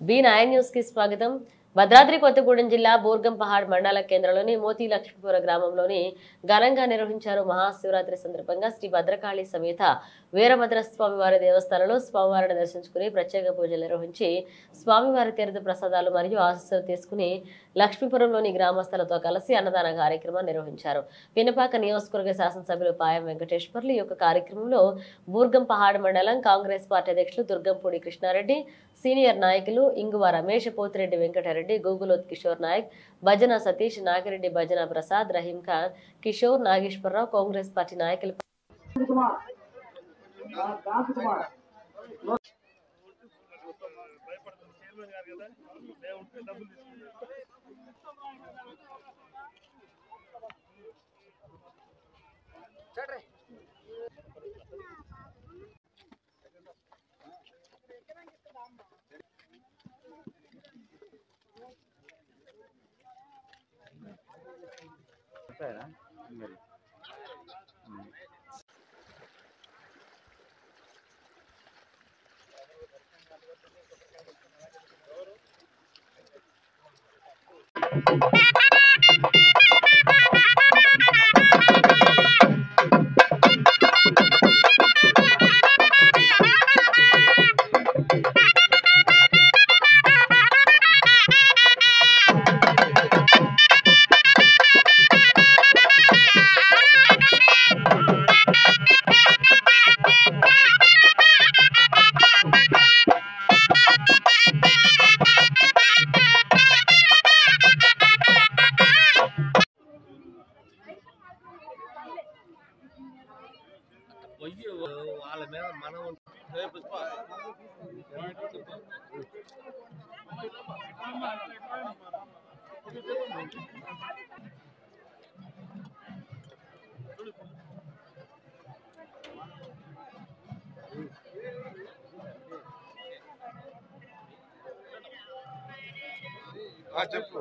B9 news కి స్వాగతం. భద్రాద్రి కొత్తగూడెం జిల్లా బోర్గంపహాడ్ మండల కేంద్రంలోని మోతి లక్ష్మీపుర గ్రామంలోని ఘనంగా నిర్వహించారు. మహాశివరాత్రి సందర్భంగా శ్రీ భద్రకాళి సమేత వీరభద్రస్వామి వారి దేవస్థానంలో స్వామివారిని దర్శించుకుని ప్రత్యేక పూజలు నిర్వహించి స్వామివారి తీర్థ ప్రసాదాలు మరియు ఆశీస్సులు తీసుకుని లక్ష్మీపురంలోని గ్రామస్తులతో కలిసి అన్నదాన కార్యక్రమాన్ని నిర్వహించారు. పినపాక నియోజకవర్గ శాసనసభ్యులు పాయం వెంకటేశ్వర్లు ఈ యొక్క కార్యక్రమంలో బోర్గంపహాడ్ మండలం కాంగ్రెస్ పార్టీ అధ్యక్షులు దుర్గంపూడి కృష్ణారెడ్డి, సీనియర్ నాయకులు ఇంగువ రమేష్, పోతిరెడ్డి వెంకటరెడ్డి, గూగులోత్ కిషోర్ నాయక్, భజన సతీష్, నాగిరెడ్డి భజన ప్రసాద్, రహీం ఖాన్, కిషోర్, నాగేశ్వరరావు, కాంగ్రెస్ పార్టీ నాయకులు వాళ్ళ మీద మనం చెప్పు.